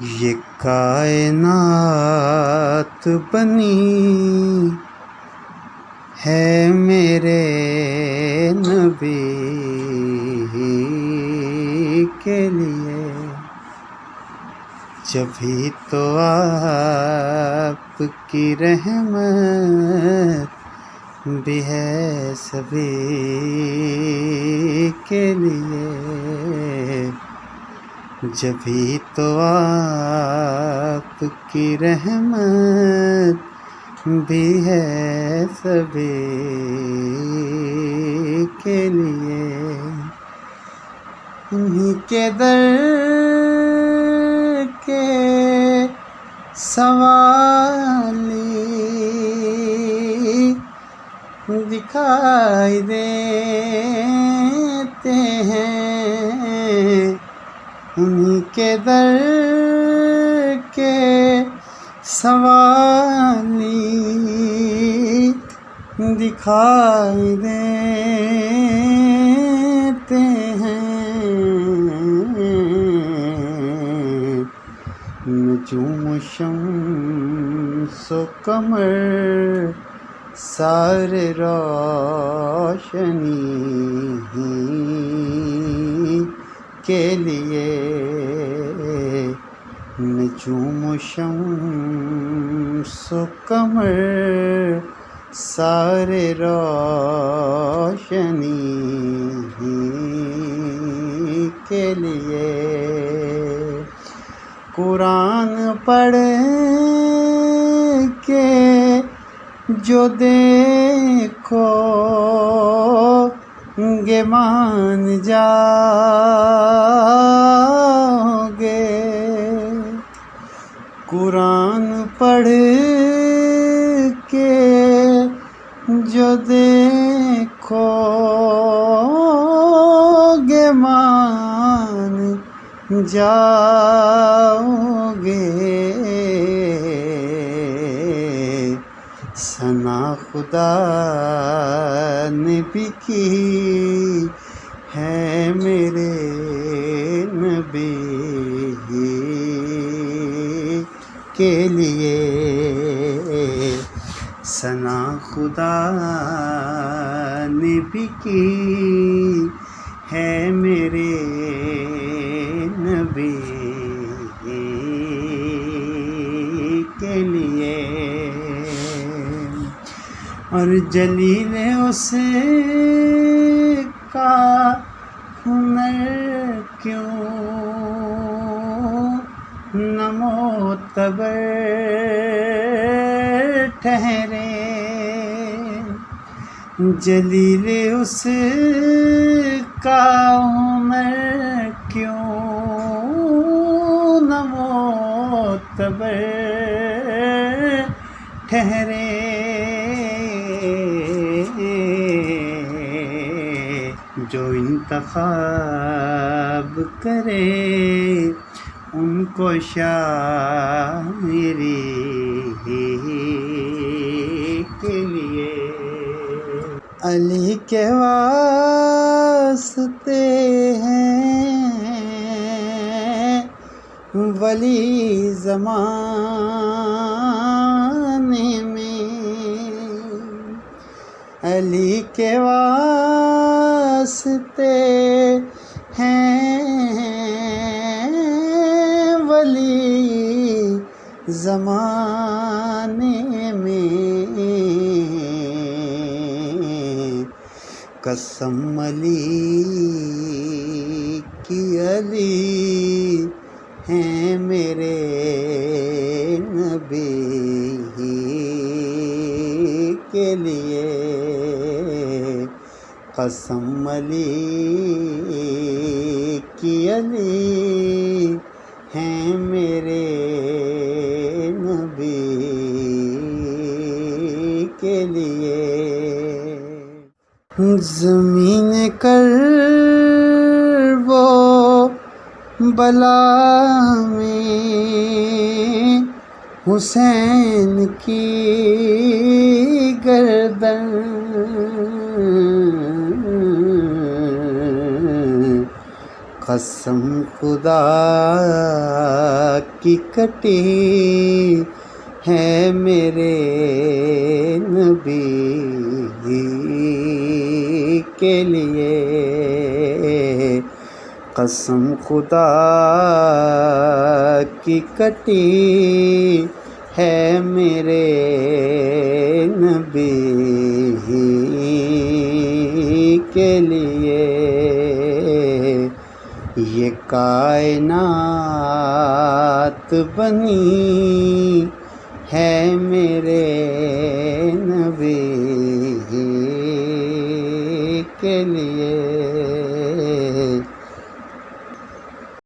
یہ کائنات بنی ہے میرے نبی کے لیے، جبھی تو آپ کی رحمت بھی ہے سبھی کے لیے، جبھی تو آپ کی رحمت بھی ہے سبھی کے لیے۔ انہیں کے در کے سوالی دکھائی دیتے ہیں، انہیں کے در کے سوالی دکھائی دیتے ہیں، نجوم و شمس و قمر سارے روشنی کے لیے، نجوم و شمس و قمر سارے روشنی کے لیے، قرآن پڑھ کے جو دیکھو گے مان جاؤ گے، قرآن پڑھ کے جو دیکھو گے مان جاؤ گے، ثنا خدا نے بھی کی ہے میرے نبی کے لیے، ثنا خدا نے بھی کی ہے میرے نبی کے لیے، اور جلیل اس کا ہنر کیوں نہ معتبر ٹھہرے، جلیل اس کا ہنر کیوں نہ معتبر ٹھہرے، جو انتخاب کرے ان کو شاعری کے لیے، علی کے واسطے ہیں ولی زمانے میں، علی کے واسطے ہیں ولی زمانے میں، قسم علی کی علی ہیں میرے نبی کے لیے، قسم علی کی علی ہیں میرے نبی کے لیے، زمین کرب و بلا میں حسین کی گردن قسم خدا کی کٹی ہے میرے نبی کے لیے، قسم خدا کی کٹی ہے میرے نبی کے لیے، یہ کائنات بنی ہے میرے نبی کے لیے۔